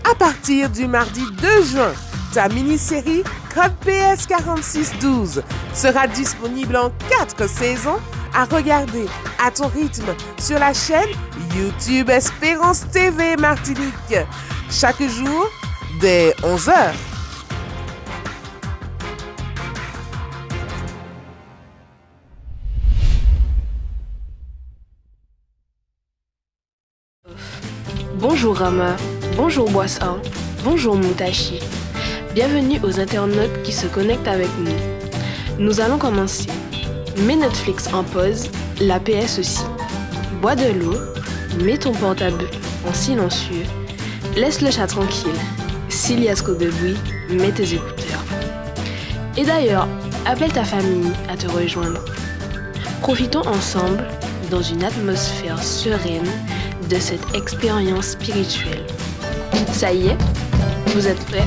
À partir du mardi 2 juin, ta mini-série Code PS 4612 sera disponible en 4 saisons à regarder à ton rythme sur la chaîne YouTube Espérance TV Martinique, chaque jour dès 11h. Bonjour Rama, bonjour Boissin, bonjour Moutachi. Bienvenue aux internautes qui se connectent avec nous. Nous allons commencer. Mets Netflix en pause, la PS aussi. Bois de l'eau, mets ton portable en silencieux, laisse le chat tranquille. S'il y a trop de bruit, mets tes écouteurs. Et d'ailleurs, appelle ta famille à te rejoindre. Profitons ensemble, dans une atmosphère sereine, de cette expérience spirituelle. Ça y est, vous êtes prêts?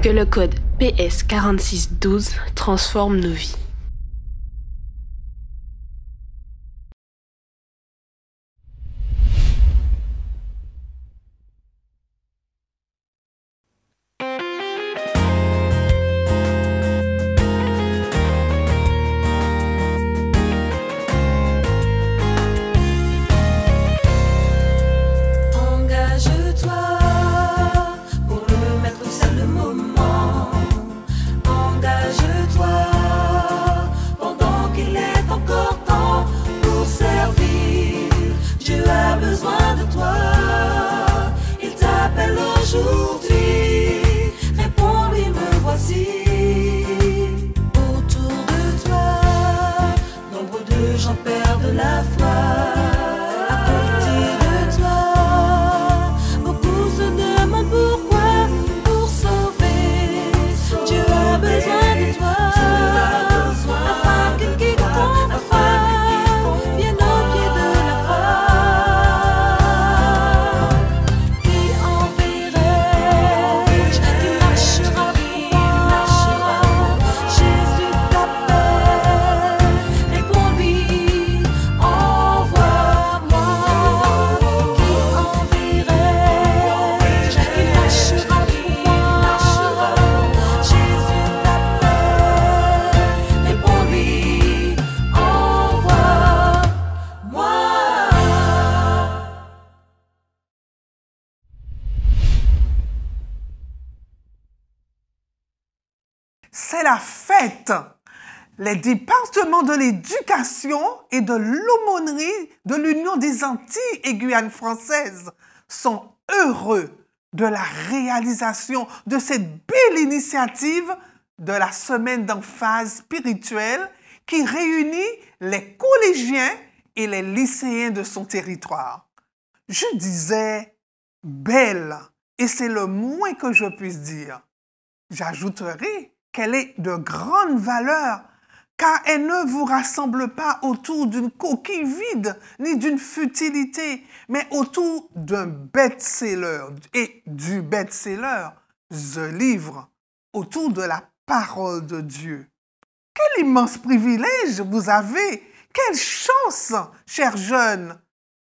Que le code PS 4612 transforme nos vies. C'est la fête. Les départements de l'éducation et de l'aumônerie de l'Union des Antilles et Guyane française sont heureux de la réalisation de cette belle initiative de la semaine d'emphase spirituelle qui réunit les collégiens et les lycéens de son territoire. Je disais belle, et c'est le moins que je puisse dire. J'ajouterai qu'elle est de grande valeur, car elle ne vous rassemble pas autour d'une coquille vide ni d'une futilité, mais autour d'un best-seller et du best-seller, The Livre, autour de la parole de Dieu. Quel immense privilège vous avez! Quelle chance, chers jeunes!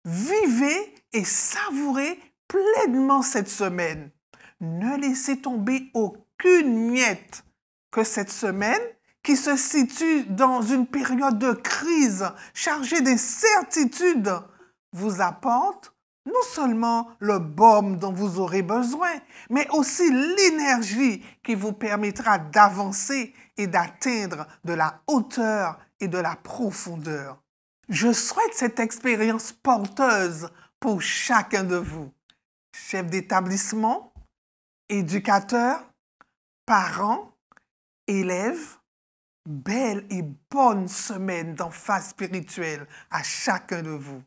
Vivez et savourez pleinement cette semaine. Ne laissez tomber aucune miette. Que cette semaine, qui se situe dans une période de crise chargée d'incertitudes, vous apporte non seulement le baume dont vous aurez besoin, mais aussi l'énergie qui vous permettra d'avancer et d'atteindre de la hauteur et de la profondeur. Je souhaite cette expérience porteuse pour chacun de vous, chefs d'établissement, éducateurs, parents, élèves, belle et bonne semaine d'emphase spirituelle à chacun de vous.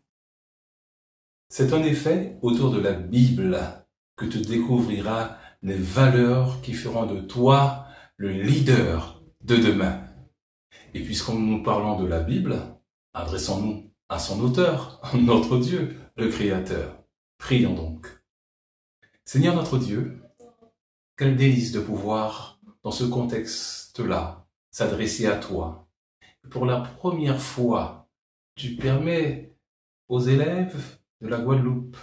C'est en effet autour de la Bible que tu découvriras les valeurs qui feront de toi le leader de demain. Et puisqu'en nous parlons de la Bible, adressons-nous à son auteur, notre Dieu, le Créateur. Prions donc. Seigneur notre Dieu, quel délice de pouvoir, dans ce contexte-là, s'adresser à toi. Pour la première fois, tu permets aux élèves de la Guadeloupe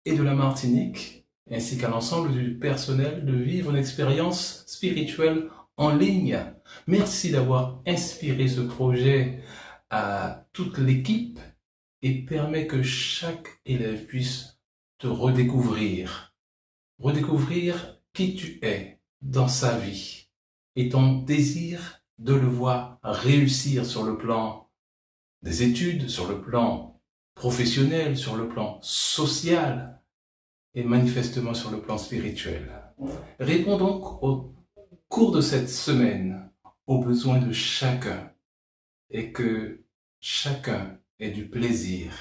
et de la Martinique, ainsi qu'à l'ensemble du personnel, de vivre une expérience spirituelle en ligne. Merci d'avoir inspiré ce projet à toute l'équipe et permet que chaque élève puisse te redécouvrir qui tu es dans sa vie et ton désir de le voir réussir sur le plan des études, sur le plan professionnel, sur le plan social et manifestement sur le plan spirituel. Réponds donc au cours de cette semaine aux besoins de chacun et que chacun ait du plaisir,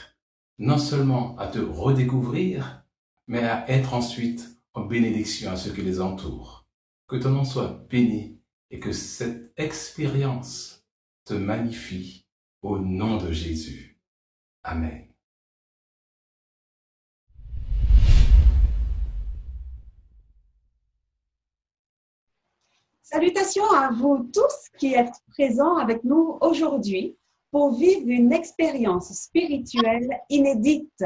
non seulement à te redécouvrir, mais à être ensuite en bénédiction à ceux qui les entourent. Que ton nom soit béni et que cette expérience te magnifie au nom de Jésus. Amen. Salutations à vous tous qui êtes présents avec nous aujourd'hui pour vivre une expérience spirituelle inédite.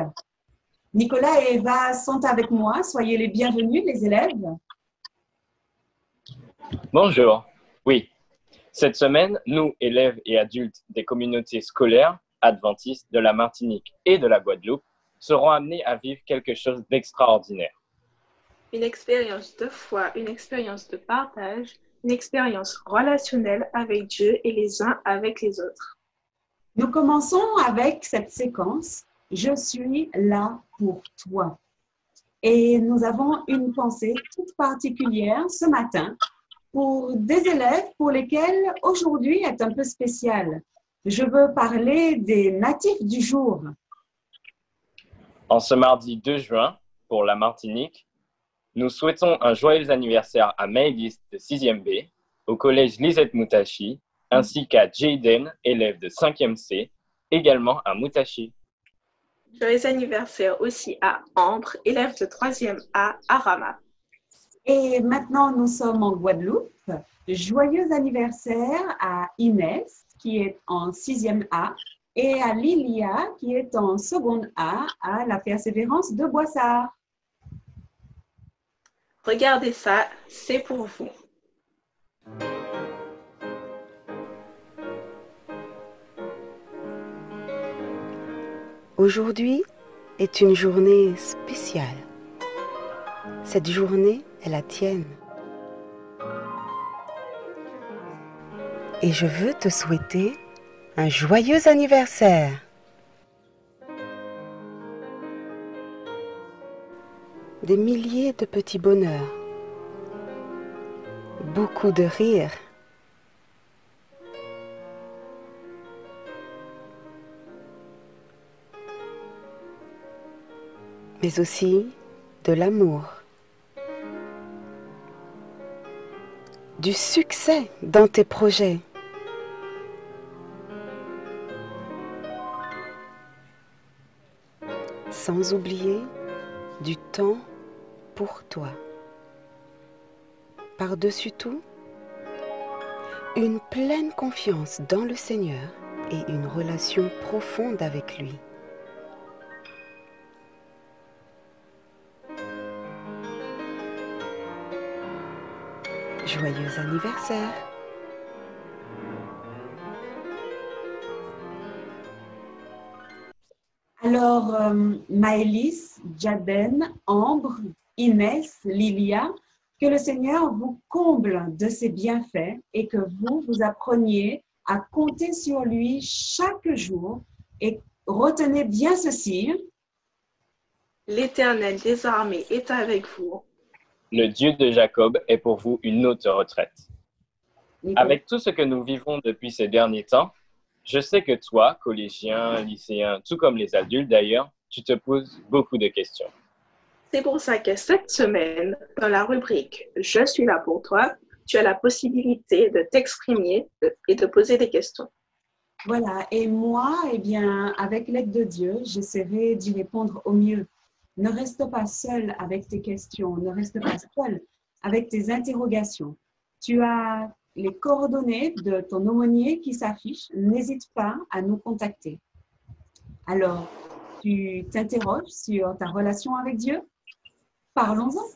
Nicolas et Eva sont avec moi. Soyez les bienvenus, les élèves. Bonjour. Oui, cette semaine, nous, élèves et adultes des communautés scolaires adventistes de la Martinique et de la Guadeloupe, serons amenés à vivre quelque chose d'extraordinaire. Une expérience de foi, une expérience de partage, une expérience relationnelle avec Dieu et les uns avec les autres. Nous commençons avec cette séquence « Je suis là pour toi ». Et nous avons une pensée toute particulière ce matin pour des élèves pour lesquels aujourd'hui est un peu spécial. Je veux parler des natifs du jour. En ce mardi 2 juin, pour la Martinique, nous souhaitons un joyeux anniversaire à Maëlys de 6e B, au collège Lisette Moutachi, ainsi qu'à Jayden, élève de 5e C, également à Moutachi. Joyeux anniversaire aussi à Ambre, élève de 3e A à Rama. Et maintenant, nous sommes en Guadeloupe. Joyeux anniversaire à Inès, qui est en 6e A, et à Lilia, qui est en 2e A à la Persévérance de Boissard. Regardez ça, c'est pour vous. Aujourd'hui est une journée spéciale. Cette journée est la tienne. Et je veux te souhaiter un joyeux anniversaire. Des milliers de petits bonheurs, beaucoup de rires, mais aussi de l'amour, du succès dans tes projets, sans oublier du temps pour toi. Par-dessus tout, une pleine confiance dans le Seigneur et une relation profonde avec lui. Joyeux anniversaire! Alors, Maëlys, Jayden, Ambre, Inès, Lilia, que le Seigneur vous comble de ses bienfaits et que vous appreniez à compter sur lui chaque jour. Et retenez bien ceci. L'Éternel des armées est avec vous. Le Dieu de Jacob est pour vous une haute retraite. Nicolas. Avec tout ce que nous vivons depuis ces derniers temps, je sais que toi, collégien, lycéen, tout comme les adultes d'ailleurs, tu te poses beaucoup de questions. C'est pour ça que cette semaine, dans la rubrique « Je suis là pour toi », tu as la possibilité de t'exprimer et de poser des questions. Voilà, et moi, eh bien, avec l'aide de Dieu, j'essaierai d'y répondre au mieux. Ne reste pas seul avec tes questions, ne reste pas seul avec tes interrogations. Tu as les coordonnées de ton aumônier qui s'affichent, n'hésite pas à nous contacter. Alors, tu t'interroges sur ta relation avec Dieu? Parlons-en.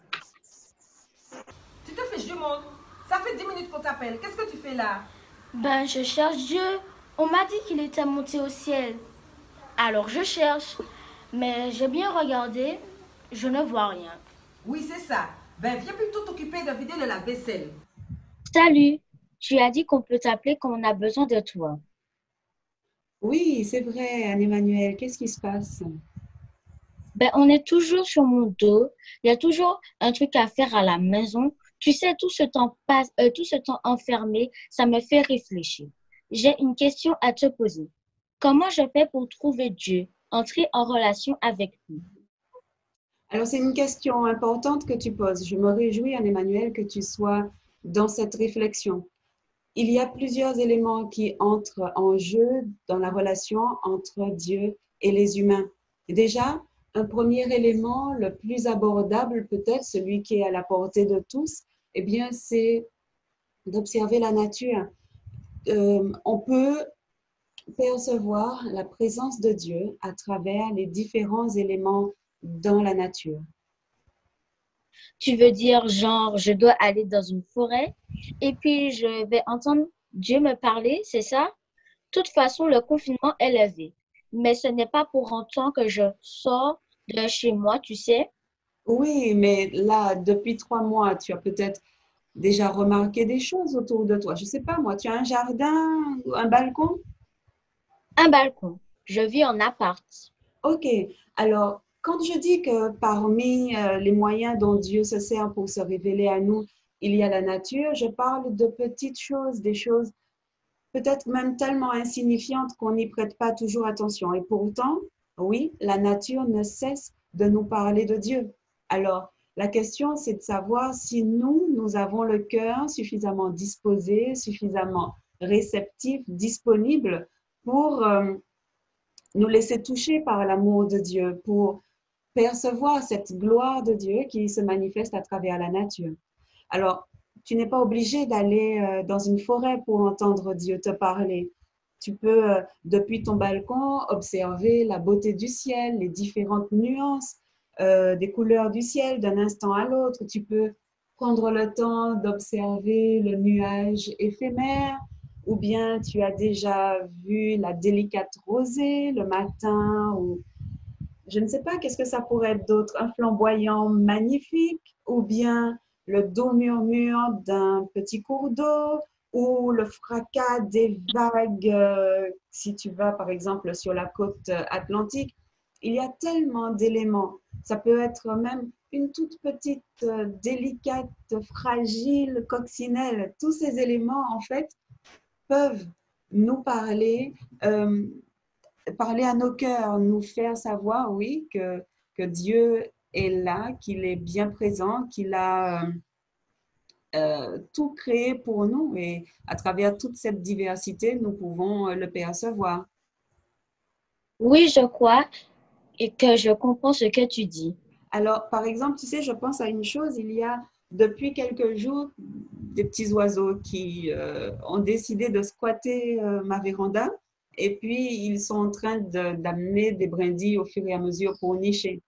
Tu te fiches du monde. Ça fait 10 minutes qu'on t'appelle. Qu'est-ce que tu fais là? Ben, je cherche Dieu. On m'a dit qu'il était monté au ciel. Alors je cherche. Mais j'ai bien regardé. Je ne vois rien. Oui, c'est ça. Ben, viens plutôt t'occuper de vider le lave-vaisselle. Salut. Tu as dit qu'on peut t'appeler quand on a besoin de toi. Oui, c'est vrai, Anne-Emmanuel. Qu'est-ce qui se passe? Ben, on est toujours sur mon dos. Il y a toujours un truc à faire à la maison. Tu sais, tout ce temps enfermé, ça me fait réfléchir. J'ai une question à te poser. Comment je fais pour trouver Dieu, entrer en relation avec lui? Alors, c'est une question importante que tu poses. Je me réjouis, Anne-Emmanuel, que tu sois dans cette réflexion. Il y a plusieurs éléments qui entrent en jeu dans la relation entre Dieu et les humains. Déjà, un premier élément, le plus abordable peut-être, celui qui est à la portée de tous, eh bien, c'est d'observer la nature. On peut percevoir la présence de Dieu à travers les différents éléments dans la nature. Tu veux dire, genre, je dois aller dans une forêt et puis je vais entendre Dieu me parler, c'est ça? De toute façon, le confinement est levé. Mais ce n'est pas pour autant que je sors de chez moi, tu sais. Oui, mais là, depuis 3 mois, tu as peut-être déjà remarqué des choses autour de toi. Je ne sais pas, moi, tu as un jardin, un balcon? Un balcon. Je vis en appart. Ok, alors, quand je dis que parmi les moyens dont Dieu se sert pour se révéler à nous, il y a la nature, je parle de petites choses, des choses peut-être même tellement insignifiantes qu'on n'y prête pas toujours attention. Et pourtant, oui, la nature ne cesse de nous parler de Dieu. Alors, la question, c'est de savoir si nous avons le cœur suffisamment disposé, suffisamment réceptif, disponible pour nous laisser toucher par l'amour de Dieu, pour percevoir cette gloire de Dieu qui se manifeste à travers la nature. Alors, tu n'es pas obligé d'aller dans une forêt pour entendre Dieu te parler. Tu peux, depuis ton balcon, observer la beauté du ciel, les différentes nuances des couleurs du ciel d'un instant à l'autre. Tu peux prendre le temps d'observer le nuage éphémère, ou bien tu as déjà vu la délicate rosée le matin, ou je ne sais pas, qu'est-ce que ça pourrait être d'autre? Un flamboyant magnifique, ou bien le doux murmure d'un petit cours d'eau, ou le fracas des vagues si tu vas par exemple sur la côte atlantique. Il y a tellement d'éléments. Ça peut être même une toute petite, délicate, fragile coccinelle. Tous ces éléments, en fait, peuvent nous parler, parler à nos cœurs, nous faire savoir, oui, que Dieu est là, qu'il est bien présent, qu'il a tout créé pour nous et à travers toute cette diversité, nous pouvons le percevoir. Oui, je crois et que je comprends ce que tu dis. Alors, par exemple, tu sais, je pense à une chose, il y a depuis quelques jours des petits oiseaux qui ont décidé de squatter ma véranda et puis ils sont en train d'amener des brindilles au fur et à mesure pour nicher.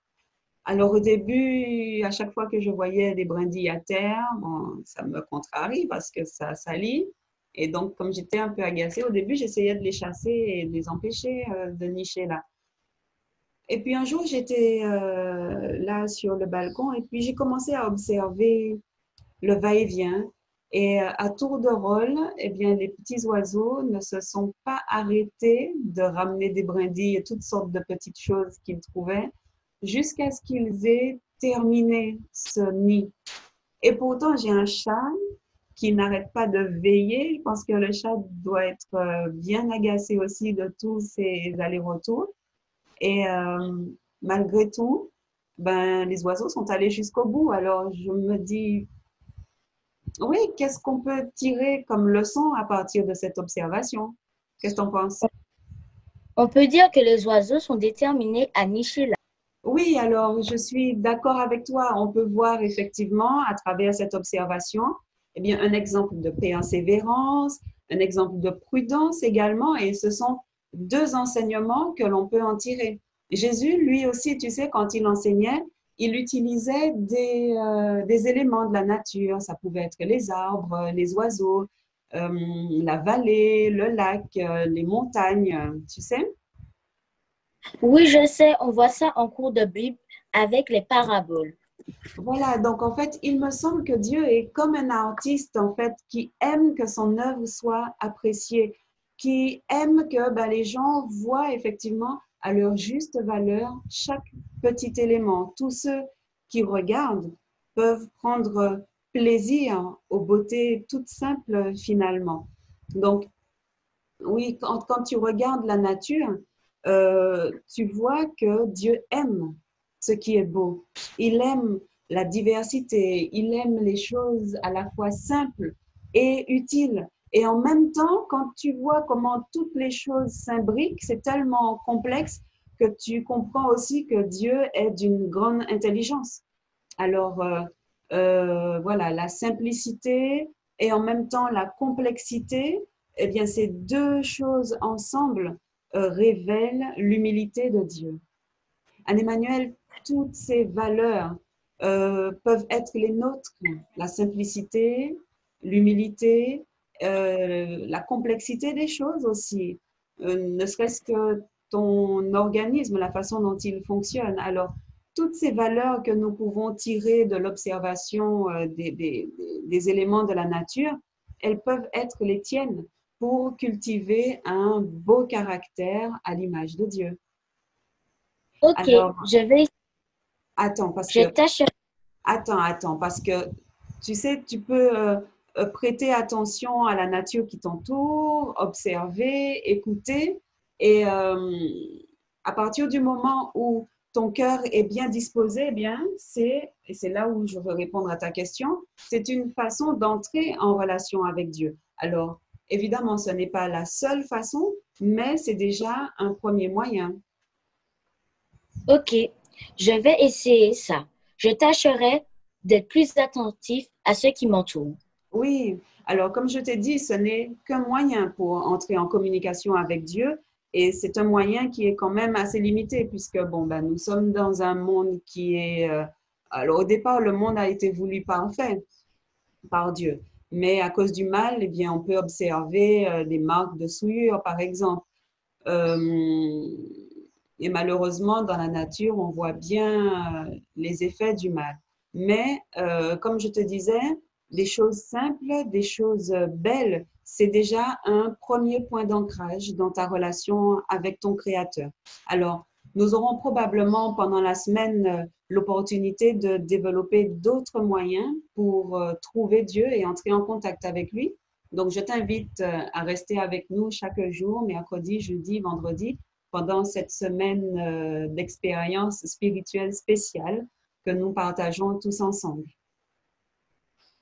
Alors au début, à chaque fois que je voyais des brindilles à terre, bon, ça me contrarie parce que ça salit. Et donc, comme j'étais un peu agacée, au début, j'essayais de les chasser et de les empêcher de nicher là. Et puis un jour, j'étais là sur le balcon et puis j'ai commencé à observer le va-et-vient. Et à tour de rôle, eh bien, les petits oiseaux ne se sont pas arrêtés de ramener des brindilles et toutes sortes de petites choses qu'ils trouvaient jusqu'à ce qu'ils aient terminé ce nid. Et pourtant, j'ai un chat qui n'arrête pas de veiller. Je pense que le chat doit être bien agacé aussi de tous ces allers-retours. Et malgré tout, ben, les oiseaux sont allés jusqu'au bout. Alors, je me dis, oui, qu'est-ce qu'on peut tirer comme leçon à partir de cette observation? Qu'est-ce que tu en penses? On peut dire que les oiseaux sont déterminés à nicher là. Oui, alors je suis d'accord avec toi. On peut voir effectivement à travers cette observation, eh bien, un exemple de persévérance, un exemple de prudence également. Et ce sont deux enseignements que l'on peut en tirer. Jésus, lui aussi, tu sais, quand il enseignait, il utilisait des éléments de la nature. Ça pouvait être les arbres, les oiseaux, la vallée, le lac, les montagnes, tu sais. Oui, je sais, on voit ça en cours de Bible avec les paraboles. Voilà, donc en fait, il me semble que Dieu est comme un artiste, en fait, qui aime que son œuvre soit appréciée, qui aime que les gens voient effectivement à leur juste valeur chaque petit élément. Tous ceux qui regardent peuvent prendre plaisir aux beautés toutes simples finalement. Donc, oui, quand tu regardes la nature, tu vois que Dieu aime ce qui est beau. Il aime la diversité, il aime les choses à la fois simples et utiles. Et en même temps, quand tu vois comment toutes les choses s'imbriquent, c'est tellement complexe que tu comprends aussi que Dieu est d'une grande intelligence. Alors, voilà, la simplicité et en même temps la complexité, eh bien, ces deux choses ensemble révèlent l'humilité de Dieu. Anne-Emmanuel, toutes ces valeurs peuvent être les nôtres, la simplicité, l'humilité, la complexité des choses aussi, ne serait-ce que ton organisme, la façon dont il fonctionne. Alors, toutes ces valeurs que nous pouvons tirer de l'observation des éléments de la nature, elles peuvent être les tiennes pour cultiver un beau caractère à l'image de Dieu. Ok, Alors, je vais. attends, parce Je que tâcherai. Attends, parce que tu sais, tu peux prêter attention à la nature qui t'entoure, observer, écouter, et à partir du moment où ton cœur est bien disposé, eh bien, et c'est là où je veux répondre à ta question, c'est une façon d'entrer en relation avec Dieu. Alors, évidemment, ce n'est pas la seule façon, mais c'est déjà un premier moyen. Ok, je vais essayer ça. Je tâcherai d'être plus attentif à ceux qui m'entourent. Oui, alors comme je t'ai dit, ce n'est qu'un moyen pour entrer en communication avec Dieu et c'est un moyen qui est quand même assez limité puisque nous sommes dans un monde qui est… alors au départ, le monde a été voulu parfait par Dieu, mais à cause du mal, eh bien, on peut observer des marques de souillure, par exemple. Et malheureusement, dans la nature, on voit bien les effets du mal. Mais comme je te disais, des choses simples, des choses belles, c'est déjà un premier point d'ancrage dans ta relation avec ton Créateur. Alors, nous aurons probablement pendant la semaine l'opportunité de développer d'autres moyens pour trouver Dieu et entrer en contact avec lui. Donc, je t'invite à rester avec nous chaque jour, mercredi, jeudi, vendredi, pendant cette semaine d'expérience spirituelle spéciale que nous partageons tous ensemble.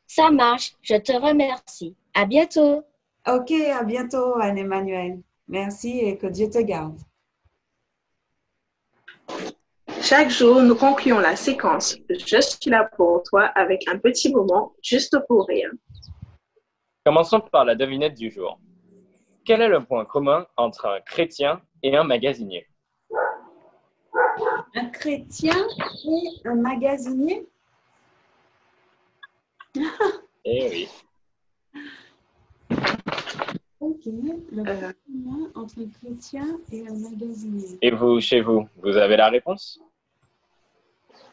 Ça marche, je te remercie. À bientôt. Ok, à bientôt, Anne-Emmanuel. Merci et que Dieu te garde. Chaque jour, nous concluons la séquence « Je suis là pour toi » avec un petit moment juste pour rire. Commençons par la devinette du jour. Quel est le point commun entre un chrétien et un magasinier? Un chrétien et un magasinier? Eh oui. Ok, le point commun entre un chrétien et un magasinier. Et vous, chez vous, vous avez la réponse?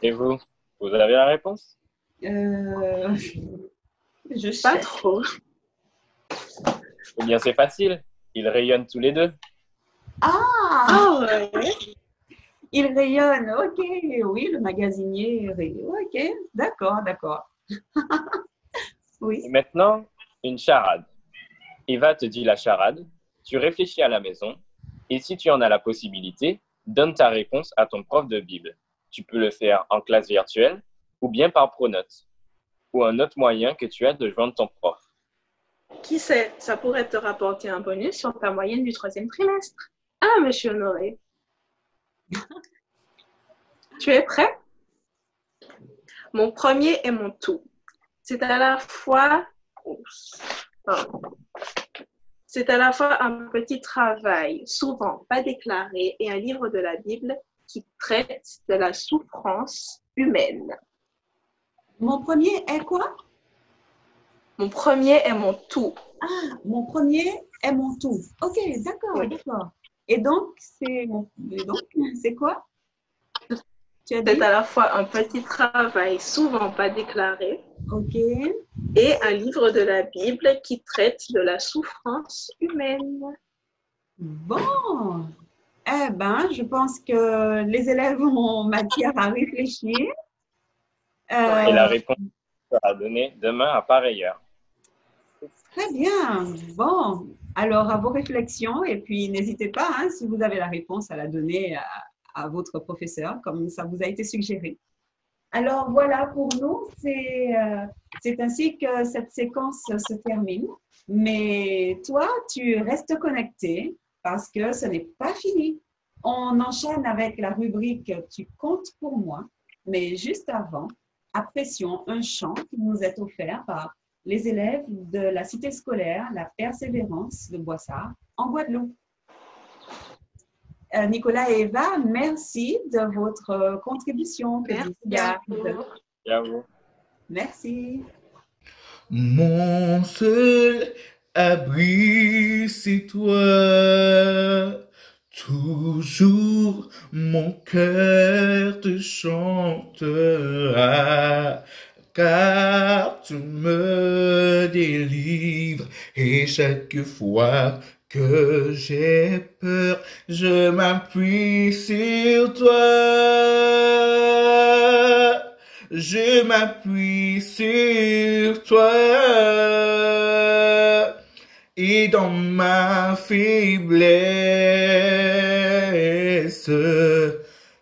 Et vous, vous avez la réponse? Je sais pas trop. Eh bien, c'est facile. Ils rayonnent tous les deux. Ah ouais. Il rayonne, ok, oui, le magasinier rayonne, ok, d'accord. Oui. Et maintenant, une charade. Eva te dit la charade, tu réfléchis à la maison, et si tu en as la possibilité, donne ta réponse à ton prof de Bible. Tu peux le faire en classe virtuelle, ou bien par Pronote, ou un autre moyen que tu as de joindre ton prof. Qui sait, ça pourrait te rapporter un bonus sur ta moyenne du 3e trimestre. Ah, monsieur Honoré. Tu es prêt? Mon premier est mon tout. C'est à la fois… C'est à la fois un petit travail, souvent pas déclaré, et un livre de la Bible qui traite de la souffrance humaine. Mon premier est quoi? Mon premier est mon tout. Ah, mon premier est mon tout. Ok, d'accord, Oui. d'accord. Et donc, c'est quoi? Tu as dit? C'est à la fois un petit travail, souvent pas déclaré, Ok. et un livre de la Bible qui traite de la souffrance humaine. Bon. Eh ben, je pense que les élèves ont matière à réfléchir. Et la réponse sera donnée demain à pareille heure. Très bien. Bon, alors à vos réflexions et puis n'hésitez pas, hein, si vous avez la réponse, à la donner à votre professeur, comme ça vous a été suggéré. Alors voilà, pour nous, c'est ainsi que cette séquence se termine. Mais toi, tu restes connecté parce que ce n'est pas fini. On enchaîne avec la rubrique « Tu comptes pour moi ». Mais juste avant, apprécions un chant qui nous est offert par les élèves de la cité scolaire La Persévérance de Boissard en Guadeloupe. Nicolas et Eva, merci de votre contribution. Merci à vous. Merci. Mon seul abri, c'est toi. Toujours mon cœur te chantera, car tu me délivres et chaque fois que j'ai peur, je m'appuie sur toi. Je m'appuie sur toi. Et dans ma faiblesse,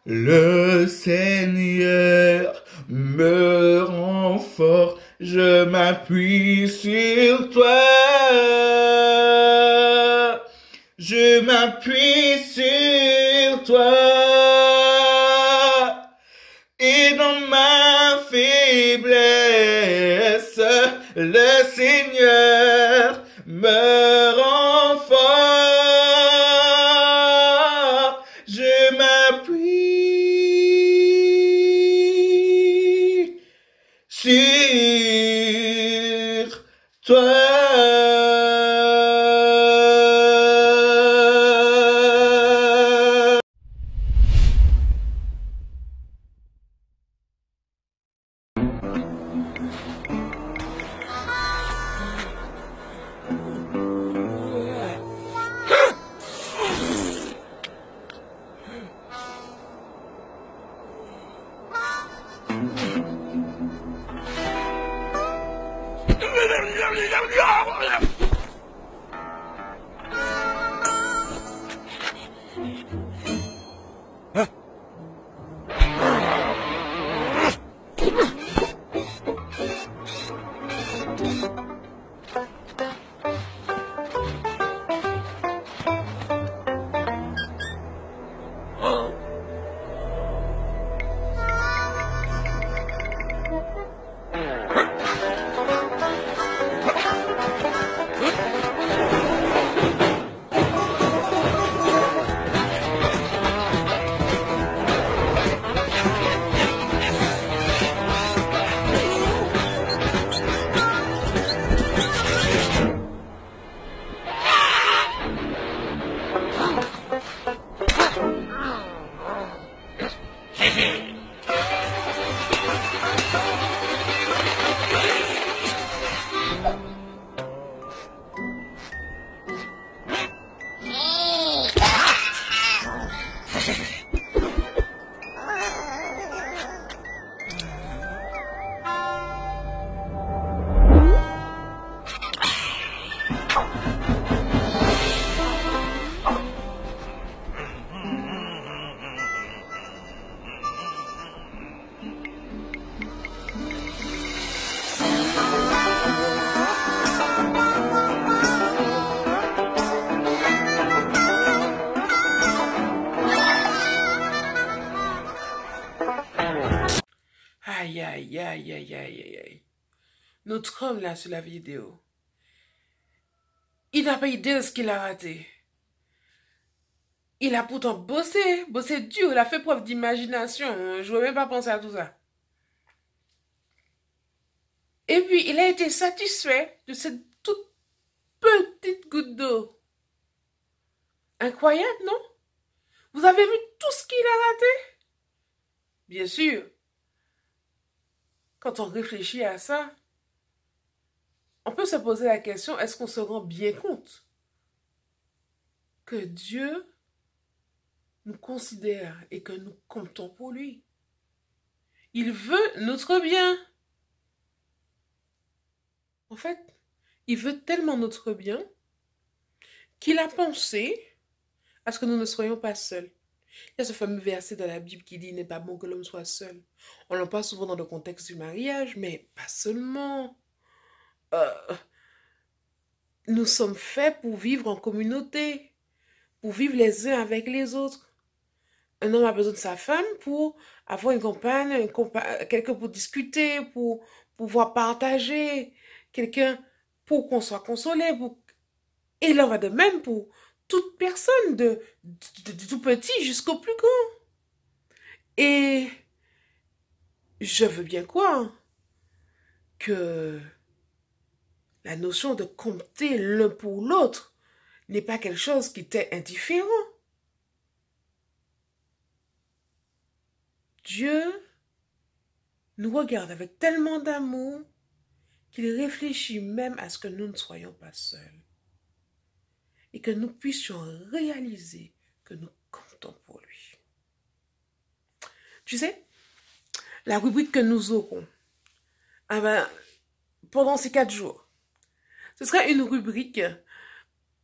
le Seigneur me rend fort. Je m'appuie sur toi. Je m'appuie sur toi. Et dans ma faiblesse, le Seigneur me rend fort. Je m'appuie sur toi. Aïe, aïe, aïe, aïe, aïe, aïe, aïe. Notre homme là sur la vidéo, Il n'a pas idée de ce qu'il a raté. Il a pourtant bossé dur, il a fait preuve d'imagination. Je ne veux même pas penser à tout ça. Et puis, il a été satisfait de cette toute petite goutte d'eau. Incroyable, non? Vous avez vu tout ce qu'il a raté? Bien sûr. Quand on réfléchit à ça, on peut se poser la question, est-ce qu'on se rend bien compte que Dieu nous considère et que nous comptons pour lui? Il veut notre bien. En fait, il veut tellement notre bien qu'il a pensé à ce que nous ne soyons pas seuls. Il y a ce fameux verset dans la Bible qui dit « Il n'est pas bon que l'homme soit seul ». On l'en parle souvent dans le contexte du mariage, mais pas seulement. Nous sommes faits pour vivre en communauté, pour vivre les uns avec les autres. Un homme a besoin de sa femme pour avoir une compagne, quelqu'un pour discuter, pour pouvoir partager, quelqu'un pour qu'on soit consolé. Et il en va de même pour toute personne, de tout petit jusqu'au plus grand. Et je veux bien croire que la notion de compter l'un pour l'autre n'est pas quelque chose qui t'est indifférent. Dieu nous regarde avec tellement d'amour qu'il réfléchit même à ce que nous ne soyons pas seuls et que nous puissions réaliser que nous comptons pour lui. Tu sais, la rubrique que nous aurons pendant ces 4 jours, ce sera une rubrique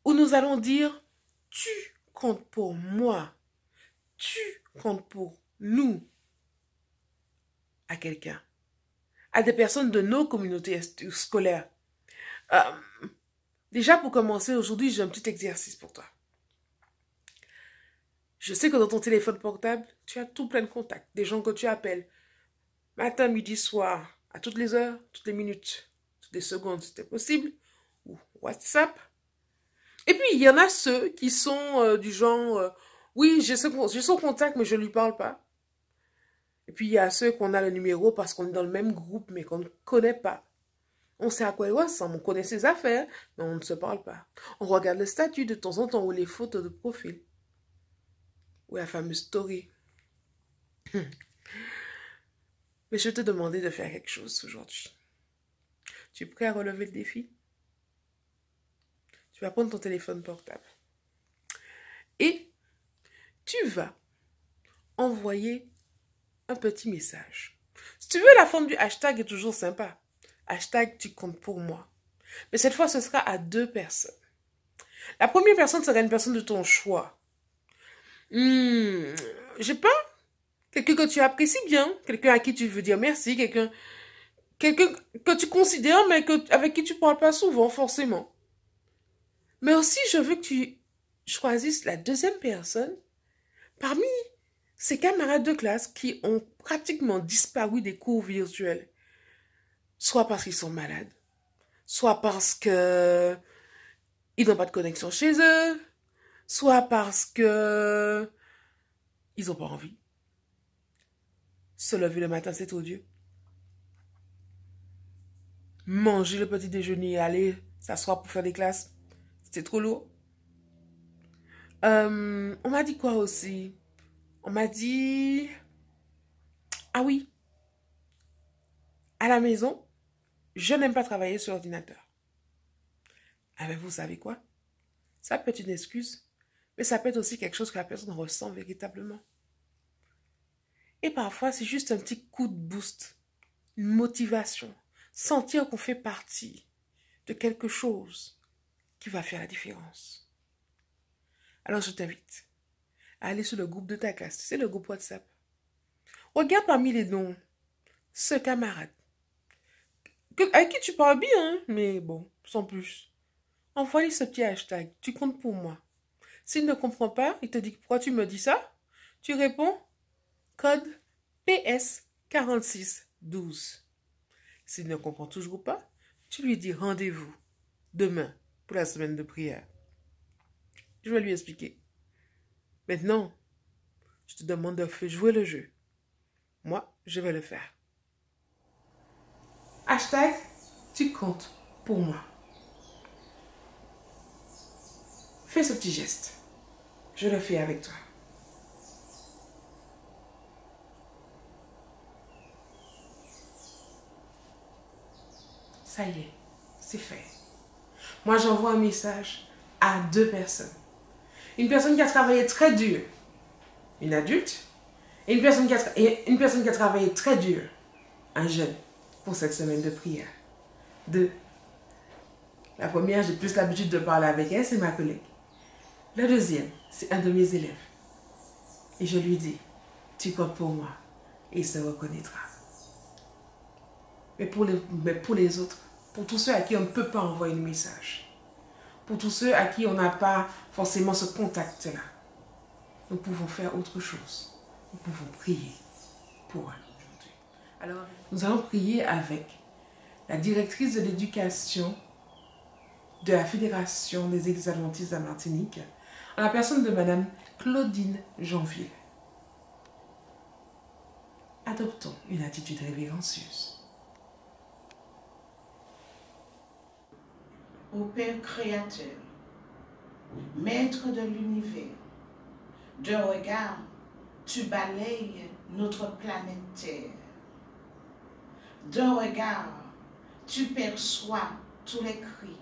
où nous allons dire « Tu comptes pour moi, tu comptes pour nous » à quelqu'un, à des personnes de nos communautés scolaires. Déjà, pour commencer, aujourd'hui, j'ai un petit exercice pour toi. Je sais que dans ton téléphone portable, tu as tout plein de contacts, des gens que tu appelles matin, midi, soir, à toutes les heures, toutes les minutes, toutes les secondes, si c'est possible, ou WhatsApp. Et puis, il y en a ceux qui sont du genre, oui, j'ai son contact, mais je ne lui parle pas. Et puis, il y a ceux qu'on a le numéro parce qu'on est dans le même groupe, mais qu'on ne connaît pas. On sait à quoi il ressemble, on connaît ses affaires, mais on ne se parle pas. On regarde le statut de temps en temps ou les photos de profil. Ou la fameuse story. Mais je vais te demander de faire quelque chose aujourd'hui. Tu es prêt à relever le défi? Tu vas prendre ton téléphone portable. Et tu vas envoyer un petit message. Si tu veux, la forme du hashtag est toujours sympa. Hashtag tu comptes pour moi. Mais cette fois, ce sera à 2 personnes. La première personne sera une personne de ton choix. Je sais pas. Quelqu'un que tu apprécies bien. Quelqu'un à qui tu veux dire merci. Quelqu'un que tu considères, mais avec qui tu ne parles pas souvent, forcément. Mais aussi, je veux que tu choisisses la deuxième personne parmi ces camarades de classe qui ont pratiquement disparu des cours virtuels. Soit parce qu'ils sont malades, soit parce que ils n'ont pas de connexion chez eux, soit parce que ils n'ont pas envie. Se lever le matin, c'est odieux. Manger le petit déjeuner et aller s'asseoir pour faire des classes, c'est trop lourd. On m'a dit quoi aussi? On m'a dit... Ah oui. À la maison, je n'aime pas travailler sur l'ordinateur. Ah ben vous savez quoi? Ça peut être une excuse, mais ça peut être aussi quelque chose que la personne ressent véritablement. Et parfois, c'est juste un petit coup de boost, une motivation, sentir qu'on fait partie de quelque chose qui va faire la différence. Alors je t'invite à aller sur le groupe de ta classe, c'est le groupe WhatsApp. Regarde parmi les noms, ce camarade, avec qui tu parles bien, hein, mais bon, sans plus. Envoie-lui ce petit hashtag, tu comptes pour moi. S'il ne comprend pas, il te dit pourquoi tu me dis ça, tu réponds code PS 4612. S'il ne comprend toujours pas, tu lui dis rendez-vous demain pour la semaine de prière. Je vais lui expliquer. Maintenant, je te demande de faire jouer le jeu. Moi, je vais le faire. Hashtag, tu comptes pour moi. Fais ce petit geste. Je le fais avec toi. Ça y est, c'est fait. Moi, j'envoie un message à 2 personnes. Une personne qui a travaillé très dur, une adulte, et une personne qui a travaillé très dur, un jeune, pour cette semaine de prière. 2. La première, j'ai plus l'habitude de parler avec elle, c'est ma collègue. La deuxième, c'est un de mes élèves. Et je lui dis, tu comptes pour moi, et il se reconnaîtra. Mais pour les autres, pour tous ceux à qui on ne peut pas envoyer le message, pour tous ceux à qui on n'a pas forcément ce contact-là, nous pouvons faire autre chose. Nous pouvons prier pour eux aujourd'hui. Alors, nous allons prier avec la directrice de l'éducation de la Fédération des Églises adventistes de la Martinique, en la personne de Madame Claudine Janvier. Adoptons une attitude révérencieuse. Ô Père créateur, Maître de l'univers, d'un regard, tu balayes notre planète Terre. D'un regard, tu perçois tous les cris,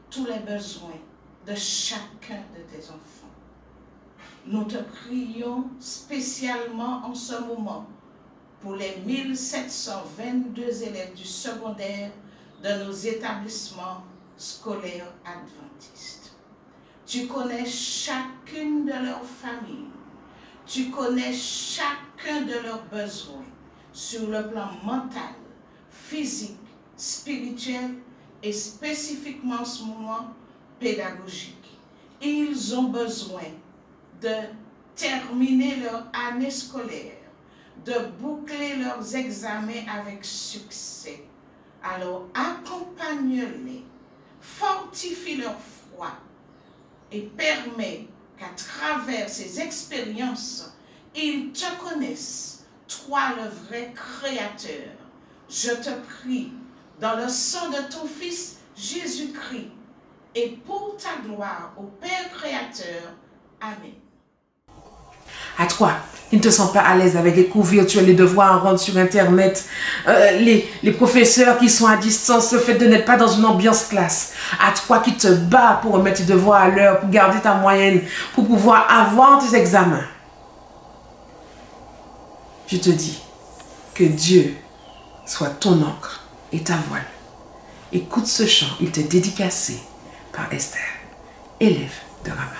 tous les besoins de chacun de tes enfants. Nous te prions spécialement en ce moment pour les 1722 élèves du secondaire de nos établissements scolaires adventistes. Tu connais chacune de leurs familles. Tu connais chacun de leurs besoins sur le plan mental, physique, spirituel et spécifiquement en ce moment pédagogique. Ils ont besoin de terminer leur année scolaire, de boucler leurs examens avec succès. Alors accompagne-les, fortifie leur foi et permets qu'à travers ces expériences, ils te connaissent, toi le vrai Créateur. Je te prie, dans le sang de ton Fils Jésus-Christ, et pour ta gloire au Père Créateur. Amen. À toi, qui ne te sens pas à l'aise avec les cours virtuels, les devoirs à rendre sur Internet, les professeurs qui sont à distance, le fait de n'être pas dans une ambiance classe. À toi qui te bats pour remettre tes devoirs à l'heure, pour garder ta moyenne, pour pouvoir avoir tes examens. Je te dis que Dieu soit ton encre et ta voile. Écoute ce chant, il t'est dédicacé par Esther, élève de Rama.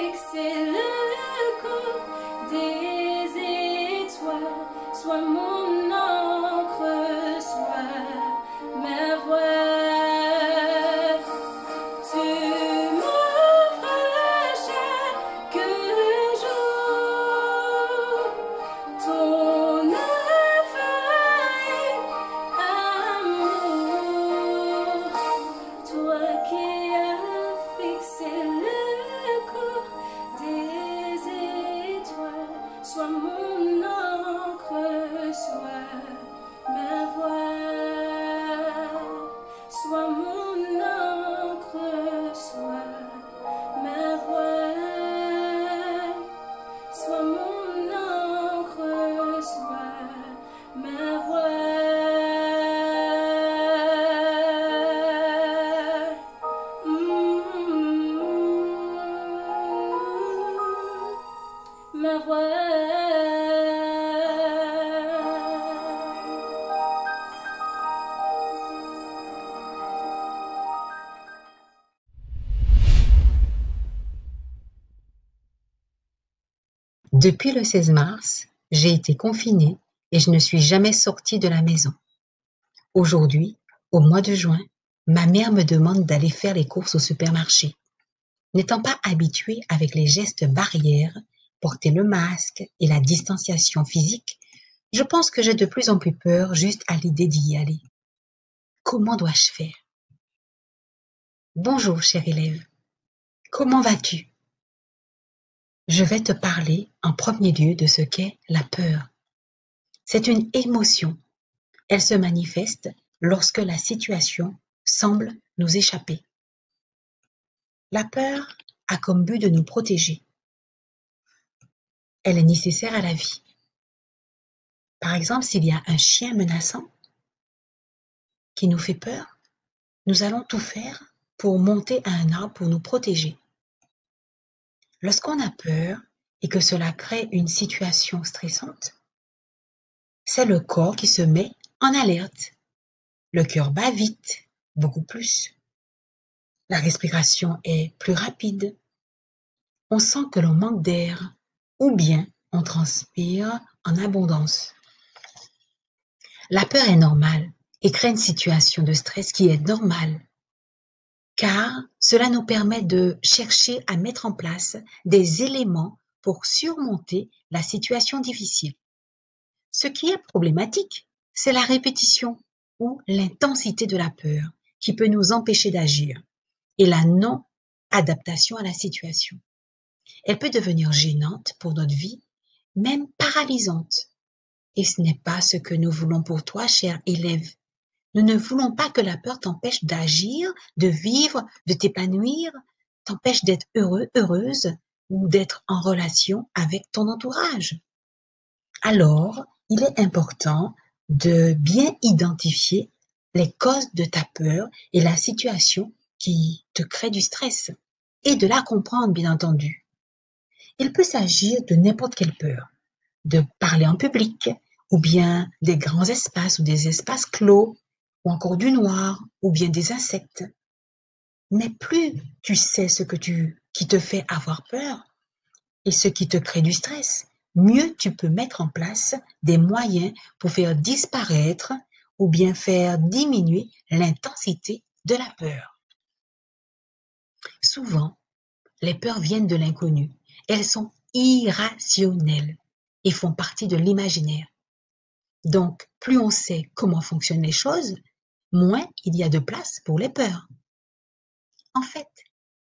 fixer le cours des étoiles. Sois mon encre, sois ma voix. Tu m'offres chaque jour ton aveugle amour. Toi qui as fixé le cours des étoiles, sois mon encre, sois ma voix. Sois mon encre, sois ma voix. Sois mon encre, sois ma voix. Ma voix. Depuis le 16 mars, j'ai été confinée et je ne suis jamais sortie de la maison. Aujourd'hui, au mois de juin, ma mère me demande d'aller faire les courses au supermarché. N'étant pas habituée avec les gestes barrières, porter le masque et la distanciation physique, je pense que j'ai de plus en plus peur juste à l'idée d'y aller. Comment dois-je faire? Bonjour, cher élève. Comment vas-tu? Je vais te parler en premier lieu de ce qu'est la peur. C'est une émotion. Elle se manifeste lorsque la situation semble nous échapper. La peur a comme but de nous protéger. Elle est nécessaire à la vie. Par exemple, s'il y a un chien menaçant qui nous fait peur, nous allons tout faire pour monter à un arbre pour nous protéger. Lorsqu'on a peur et que cela crée une situation stressante, c'est le corps qui se met en alerte. Le cœur bat vite, beaucoup plus. La respiration est plus rapide. On sent que l'on manque d'air ou bien on transpire en abondance. La peur est normale et crée une situation de stress qui est normale, car cela nous permet de chercher à mettre en place des éléments pour surmonter la situation difficile. Ce qui est problématique, c'est la répétition ou l'intensité de la peur qui peut nous empêcher d'agir et la non-adaptation à la situation. Elle peut devenir gênante pour notre vie, même paralysante. Et ce n'est pas ce que nous voulons pour toi, cher élève. Nous ne voulons pas que la peur t'empêche d'agir, de vivre, de t'épanouir, t'empêche d'être heureux, heureuse ou d'être en relation avec ton entourage. Alors, il est important de bien identifier les causes de ta peur et la situation qui te crée du stress et de la comprendre, bien entendu. Il peut s'agir de n'importe quelle peur, de parler en public ou bien des grands espaces ou des espaces clos ou encore du noir ou bien des insectes. Mais plus tu sais ce qui te fait avoir peur et ce qui te crée du stress, mieux tu peux mettre en place des moyens pour faire disparaître ou bien faire diminuer l'intensité de la peur. Souvent, les peurs viennent de l'inconnu. Elles sont irrationnelles et font partie de l'imaginaire. Donc, plus on sait comment fonctionnent les choses, moins il y a de place pour les peurs. En fait,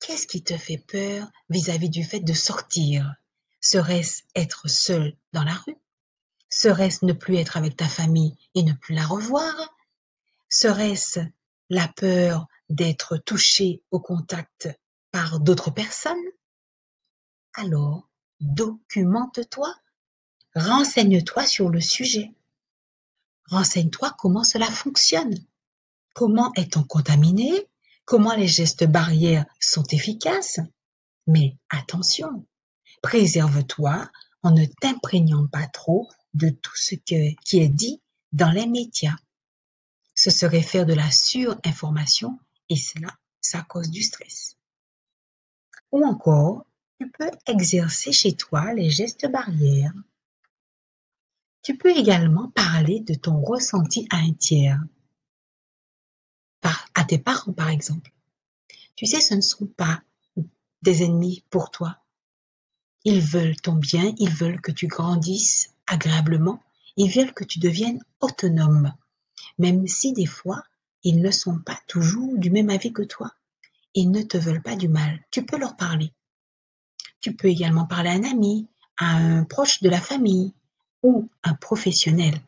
qu'est-ce qui te fait peur vis-à-vis du fait de sortir? Serait-ce être seul dans la rue? Serait-ce ne plus être avec ta famille et ne plus la revoir? Serait-ce la peur d'être touché au contact par d'autres personnes? Alors, documente-toi, renseigne-toi sur le sujet. Renseigne-toi comment cela fonctionne. Comment est-on contaminé? Comment les gestes barrières sont efficaces? Mais attention, préserve-toi en ne t'imprégnant pas trop de tout ce qui est dit dans les médias. Ce serait faire de la surinformation et cela, ça cause du stress. Ou encore, Tu peux exercer chez toi les gestes barrières. Tu peux également parler de ton ressenti à un tiers, à tes parents par exemple. Tu sais, ce ne sont pas des ennemis pour toi. Ils veulent ton bien, ils veulent que tu grandisses agréablement, ils veulent que tu deviennes autonome, même si des fois, ils ne sont pas toujours du même avis que toi. Ils ne te veulent pas du mal. Tu peux leur parler. Tu peux également parler à un ami, à un proche de la famille ou un professionnel.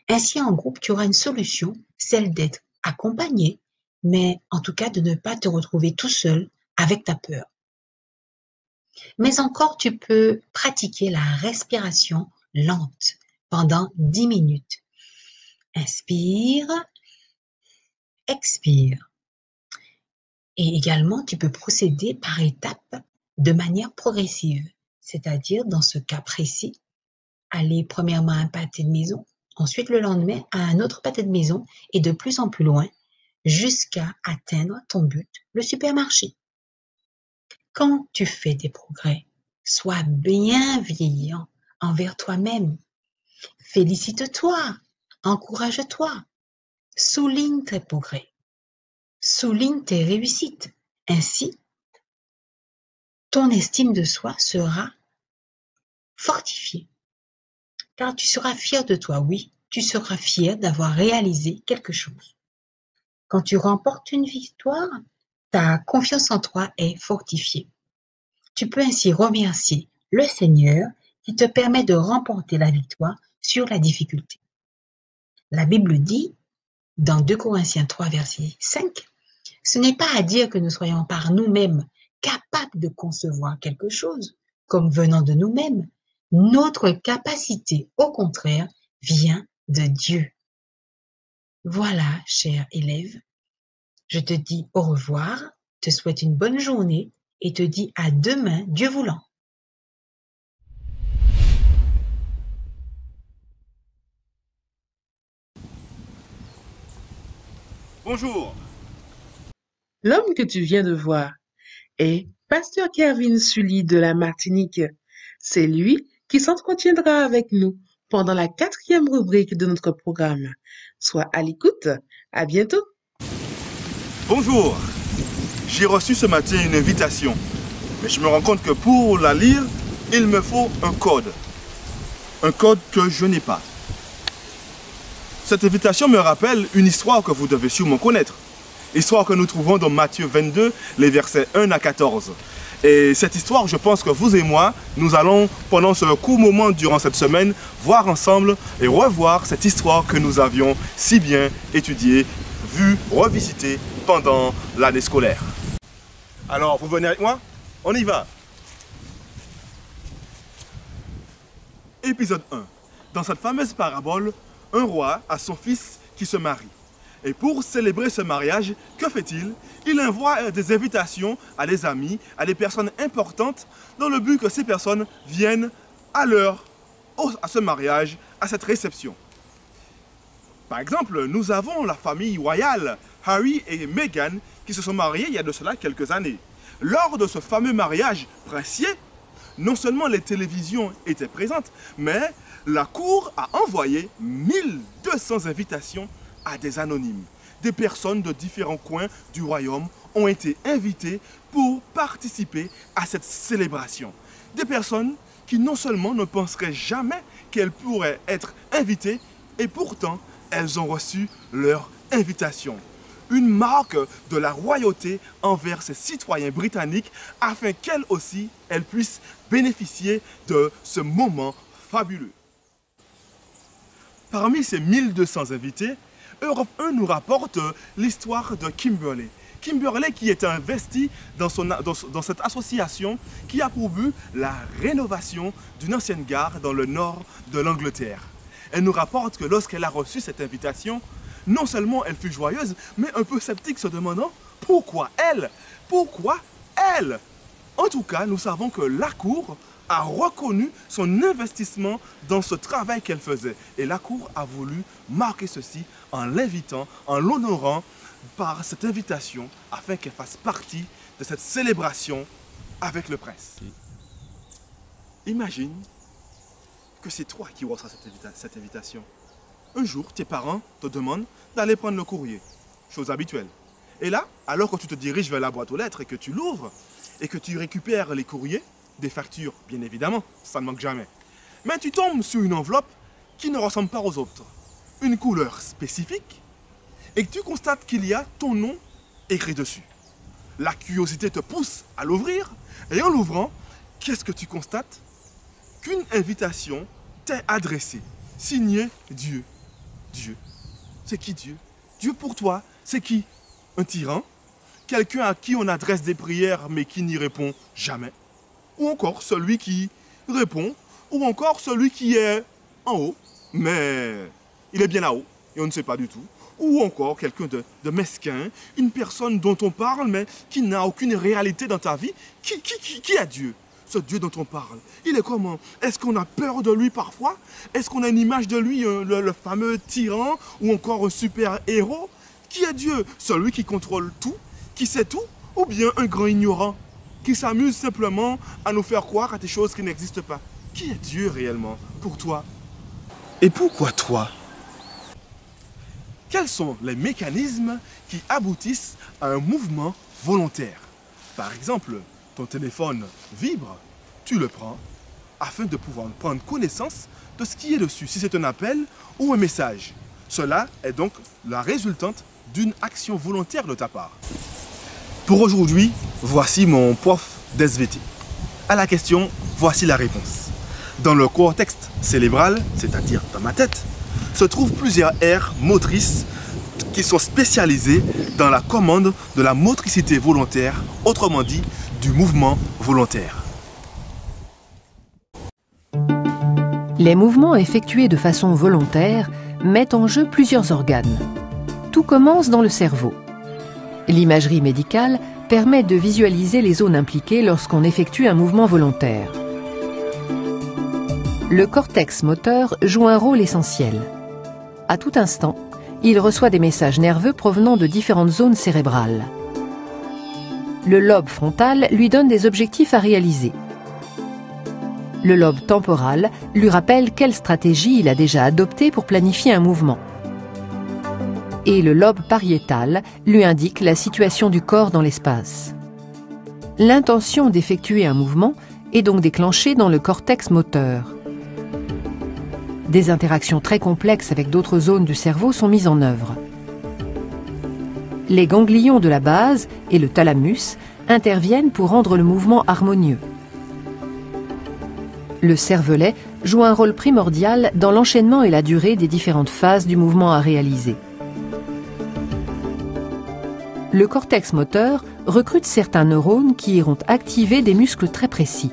Ainsi, en groupe, tu auras une solution, celle d'être accompagné, mais en tout cas de ne pas te retrouver tout seul avec ta peur. Mais encore, tu peux pratiquer la respiration lente pendant 10 minutes. Inspire, expire. Et également, tu peux procéder par étapes de manière progressive. C'est-à-dire, dans ce cas précis, aller premièrement à un pâté de maison, ensuite le lendemain à un autre pâté de maison et de plus en plus loin jusqu'à atteindre ton but, le supermarché. Quand tu fais des progrès, sois bienveillant envers toi-même. Félicite-toi, encourage-toi, souligne tes progrès, souligne tes réussites. Ainsi, ton estime de soi sera fortifiée. Car tu seras fier de toi, oui, tu seras fier d'avoir réalisé quelque chose. Quand tu remportes une victoire, ta confiance en toi est fortifiée. Tu peux ainsi remercier le Seigneur qui te permet de remporter la victoire sur la difficulté. La Bible dit, dans 2 Corinthiens 3, verset 5, « Ce n'est pas à dire que nous soyons par nous-mêmes capables de concevoir quelque chose, comme venant de nous-mêmes. Notre capacité, au contraire, vient de Dieu. » Voilà, cher élève, je te dis au revoir, te souhaite une bonne journée et te dis à demain, Dieu voulant. Bonjour. L'homme que tu viens de voir est Pasteur Kervin Sully de la Martinique. C'est lui qui s'entretiendra avec nous pendant la 4e rubrique de notre programme. Sois à l'écoute. À bientôt. Bonjour. J'ai reçu ce matin une invitation. Mais je me rends compte que pour la lire, il me faut un code. Un code que je n'ai pas. Cette invitation me rappelle une histoire que vous devez sûrement connaître. Histoire que nous trouvons dans Matthieu 22, les versets 1 à 14. Et cette histoire, je pense que vous et moi, nous allons, pendant ce court moment durant cette semaine, voir ensemble et revoir cette histoire que nous avions si bien étudiée, vue, revisitée pendant l'année scolaire. Alors, vous venez avec moi? On y va. Épisode 1. Dans cette fameuse parabole, un roi a son fils qui se marie. Et pour célébrer ce mariage, que fait-il? Il envoie des invitations à des amis, à des personnes importantes, dans le but que ces personnes viennent à ce mariage, à cette réception. Par exemple, nous avons la famille royale, Harry et Meghan, qui se sont mariés il y a de cela quelques années. Lors de ce fameux mariage princier, non seulement les télévisions étaient présentes, mais la cour a envoyé 1200 invitations à des anonymes. Des personnes de différents coins du royaume ont été invitées pour participer à cette célébration. Des personnes qui non seulement ne penseraient jamais qu'elles pourraient être invitées, et pourtant elles ont reçu leur invitation. Une marque de la royauté envers ses citoyens britanniques afin qu'elles aussi, elles puissent bénéficier de ce moment fabuleux. Parmi ces 1200 invités, Europe 1 nous rapporte l'histoire de Kimberley. Kimberley qui est investi dans cette association qui a pour but la rénovation d'une ancienne gare dans le nord de l'Angleterre. Elle nous rapporte que lorsqu'elle a reçu cette invitation, non seulement elle fut joyeuse, mais un peu sceptique, se demandant pourquoi elle? Pourquoi elle? En tout cas, nous savons que la cour a reconnu son investissement dans ce travail qu'elle faisait. Et la cour a voulu marquer ceci en l'invitant, en l'honorant par cette invitation, afin qu'elle fasse partie de cette célébration avec le prince. Imagine que c'est toi qui reçois cette invitation. Un jour, tes parents te demandent d'aller prendre le courrier, chose habituelle. Et là, alors que tu te diriges vers la boîte aux lettres et que tu l'ouvres, et que tu récupères les courriers, des factures, bien évidemment, ça ne manque jamais. Mais tu tombes sur une enveloppe qui ne ressemble pas aux autres, une couleur spécifique, et que tu constates qu'il y a ton nom écrit dessus. La curiosité te pousse à l'ouvrir, et en l'ouvrant, qu'est-ce que tu constates? Qu'une invitation t'est adressée, signée Dieu. Dieu. C'est qui Dieu? Dieu pour toi, c'est qui? Un tyran? Quelqu'un à qui on adresse des prières mais qui n'y répond jamais? Ou encore celui qui répond? Ou encore celui qui est en haut, mais il est bien là-haut et on ne sait pas du tout? Ou encore quelqu'un de mesquin, une personne dont on parle mais qui n'a aucune réalité dans ta vie? Qui est Dieu? Ce Dieu dont on parle, il est comment? Est-ce qu'on a peur de lui parfois? Est-ce qu'on a une image de lui, le fameux tyran ou encore un super-héros? Qui est Dieu? Celui qui contrôle tout, qui sait tout, ou bien un grand ignorant qui s'amuse simplement à nous faire croire à des choses qui n'existent pas? Qui est Dieu réellement pour toi? Et pourquoi toi? Quels sont les mécanismes qui aboutissent à un mouvement volontaire? Par exemple, ton téléphone vibre, tu le prends afin de pouvoir prendre connaissance de ce qui est dessus, si c'est un appel ou un message. Cela est donc la résultante d'une action volontaire de ta part. Pour aujourd'hui, voici mon prof d'SVT. À la question, voici la réponse. Dans le cortex cérébral, c'est-à-dire dans ma tête, se trouvent plusieurs aires motrices qui sont spécialisées dans la commande de la motricité volontaire, autrement dit, du mouvement volontaire. Les mouvements effectués de façon volontaire mettent en jeu plusieurs organes. Tout commence dans le cerveau. L'imagerie médicale permet de visualiser les zones impliquées lorsqu'on effectue un mouvement volontaire. Le cortex moteur joue un rôle essentiel. À tout instant, il reçoit des messages nerveux provenant de différentes zones cérébrales. Le lobe frontal lui donne des objectifs à réaliser. Le lobe temporal lui rappelle quelle stratégie il a déjà adoptée pour planifier un mouvement. Et le lobe pariétal lui indique la situation du corps dans l'espace. L'intention d'effectuer un mouvement est donc déclenchée dans le cortex moteur. Des interactions très complexes avec d'autres zones du cerveau sont mises en œuvre. Les ganglions de la base et le thalamus interviennent pour rendre le mouvement harmonieux. Le cervelet joue un rôle primordial dans l'enchaînement et la durée des différentes phases du mouvement à réaliser. Le cortex moteur recrute certains neurones qui iront activer des muscles très précis.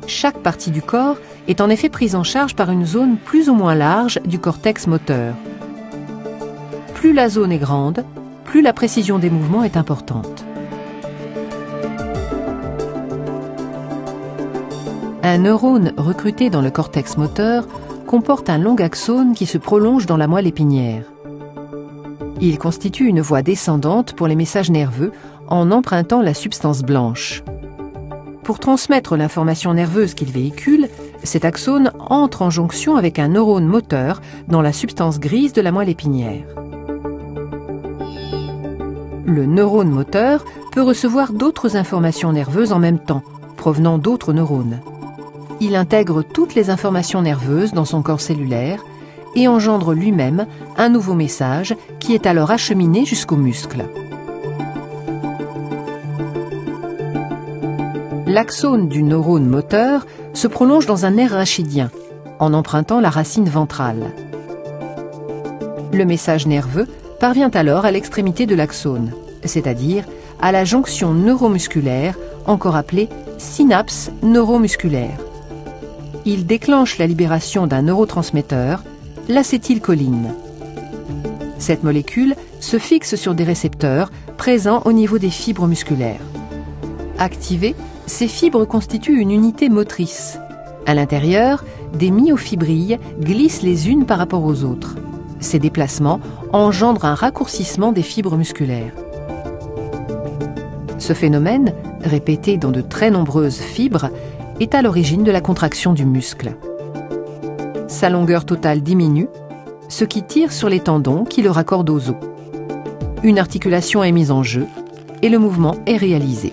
Chaque partie du corps est en effet prise en charge par une zone plus ou moins large du cortex moteur. Plus la zone est grande, plus la précision des mouvements est importante. Un neurone recruté dans le cortex moteur comporte un long axone qui se prolonge dans la moelle épinière. Il constitue une voie descendante pour les messages nerveux en empruntant la substance blanche. Pour transmettre l'information nerveuse qu'il véhicule, cet axone entre en jonction avec un neurone moteur dans la substance grise de la moelle épinière. Le neurone moteur peut recevoir d'autres informations nerveuses en même temps, provenant d'autres neurones. Il intègre toutes les informations nerveuses dans son corps cellulaire et engendre lui-même un nouveau message qui est alors acheminé jusqu'aux muscles. L'axone du neurone moteur se prolonge dans un nerf rachidien, en empruntant la racine ventrale. Le message nerveux parvient alors à l'extrémité de l'axone, c'est-à-dire à la jonction neuromusculaire, encore appelée synapse neuromusculaire. Il déclenche la libération d'un neurotransmetteur, l'acétylcholine. Cette molécule se fixe sur des récepteurs présents au niveau des fibres musculaires. Activées, ces fibres constituent une unité motrice. À l'intérieur, des myofibrilles glissent les unes par rapport aux autres. Ces déplacements engendrent un raccourcissement des fibres musculaires. Ce phénomène, répétée dans de très nombreuses fibres, est à l'origine de la contraction du muscle. Sa longueur totale diminue, ce qui tire sur les tendons qui le raccordent aux os. Une articulation est mise en jeu et le mouvement est réalisé.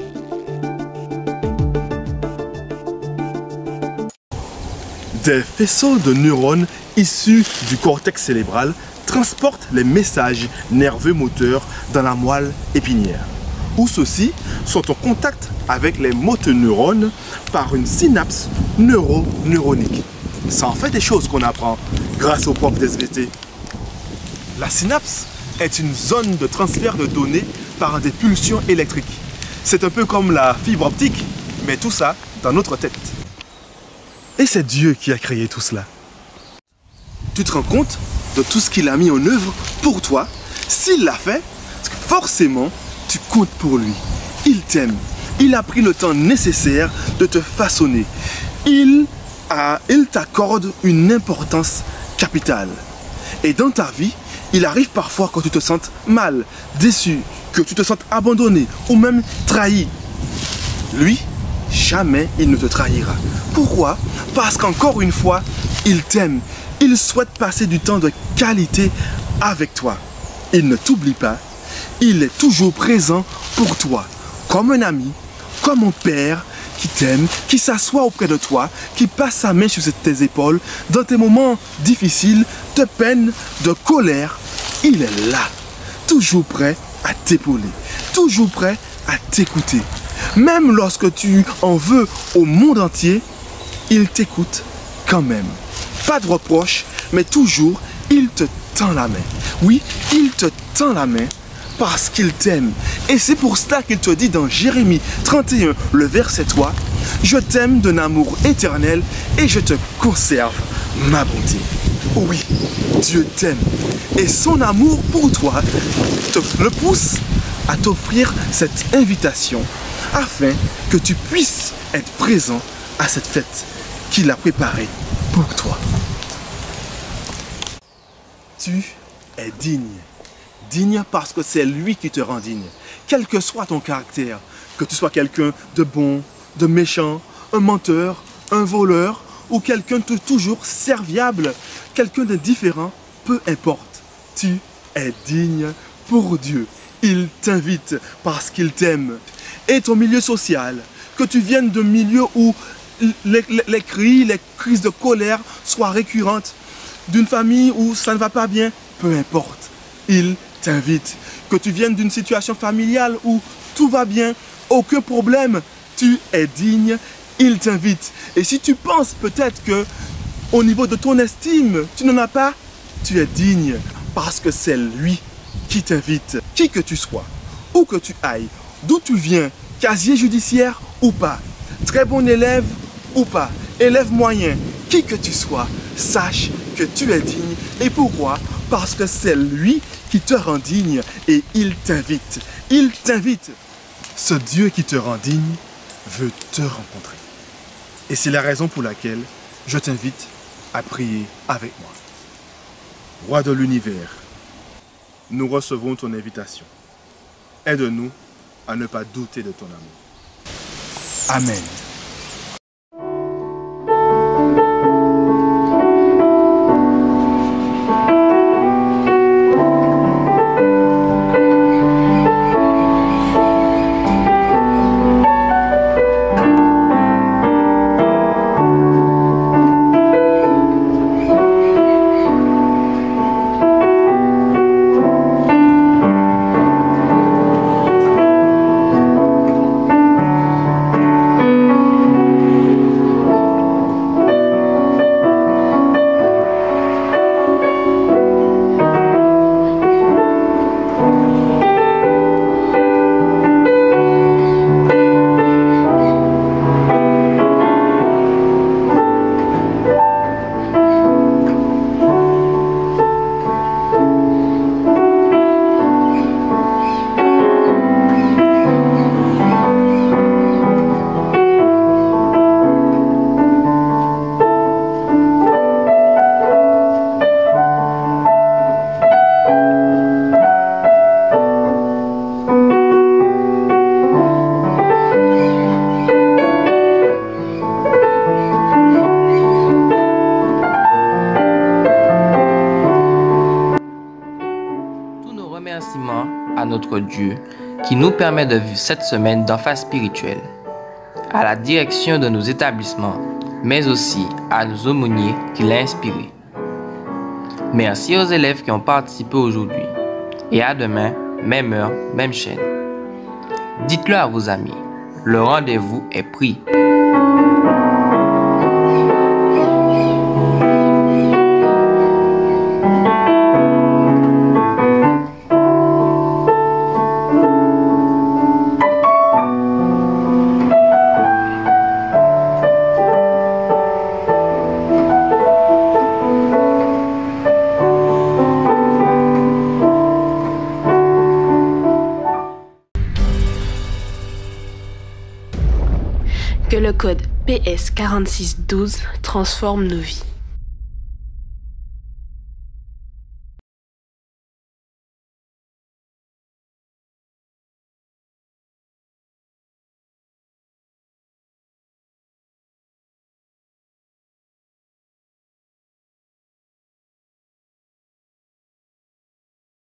Des faisceaux de neurones issus du cortex cérébral transportent les messages nerveux moteurs dans la moelle épinière, où ceux-ci sont en contact avec les motoneurones par une synapse neuronique. Ça en fait des choses qu'on apprend grâce au prof d'SVT. La synapse est une zone de transfert de données par des pulsions électriques. C'est un peu comme la fibre optique, mais tout ça dans notre tête. Et c'est Dieu qui a créé tout cela. Tu te rends compte de tout ce qu'il a mis en œuvre pour toi? S'il l'a fait, forcément, tu comptes pour lui. Il t'aime. Il a pris le temps nécessaire de te façonner. Il t'accorde une importance capitale. Et dans ta vie, il arrive parfois que tu te sentes mal, déçu, que tu te sentes abandonné ou même trahi. Lui, jamais il ne te trahira. Pourquoi? Parce qu'encore une fois, il t'aime. Il souhaite passer du temps de qualité avec toi. Il ne t'oublie pas. Il est toujours présent pour toi, comme un ami, comme un père qui t'aime, qui s'assoit auprès de toi, qui passe sa main sur tes épaules dans tes moments difficiles, de peine, de colère. Il est là, toujours prêt à t'épauler, toujours prêt à t'écouter. Même lorsque tu en veux au monde entier, il t'écoute quand même. Pas de reproche, mais toujours, il te tend la main. Oui, il te tend la main parce qu'il t'aime. Et c'est pour cela qu'il te dit dans Jérémie 31, le verset 3, « Je t'aime d'un amour éternel et je te conserve ma bonté. » Oui, Dieu t'aime. Et son amour pour toi le pousse à t'offrir cette invitation afin que tu puisses être présent à cette fête qu'il a préparée pour toi. Tu es digne. Digne parce que c'est lui qui te rend digne. Quel que soit ton caractère, que tu sois quelqu'un de bon, de méchant, un menteur, un voleur ou quelqu'un de toujours serviable, quelqu'un d'indifférent, peu importe, tu es digne pour Dieu. Il t'invite parce qu'il t'aime. Et ton milieu social, que tu viennes d'un milieu où les cris, les crises de colère soient récurrentes, d'une famille où ça ne va pas bien, peu importe, il t'invite. Que tu viennes d'une situation familiale où tout va bien, aucun problème, tu es digne, il t'invite. Et si tu penses peut-être que au niveau de ton estime, tu n'en as pas, tu es digne parce que c'est lui qui t'invite. Qui que tu sois, où que tu ailles, d'où tu viens, casier judiciaire ou pas, très bon élève ou pas, élève moyen, qui que tu sois, sache que tu es digne. Et pourquoi? Parce que c'est lui qui te rend digne et il t'invite. Il t'invite. Ce Dieu qui te rend digne veut te rencontrer. Et c'est la raison pour laquelle je t'invite à prier avec moi. Roi de l'univers, nous recevons ton invitation. Aide-nous à ne pas douter de ton amour. Amen. notre Dieu qui nous permet de vivre cette semaine d'emphase spirituelle, à la direction de nos établissements, mais aussi à nos aumôniers qui l'ont inspiré. Merci aux élèves qui ont participé aujourd'hui et à demain, même heure, même chaîne. Dites-le à vos amis, le rendez-vous est pris. Que le code PS4612 transforme nos vies.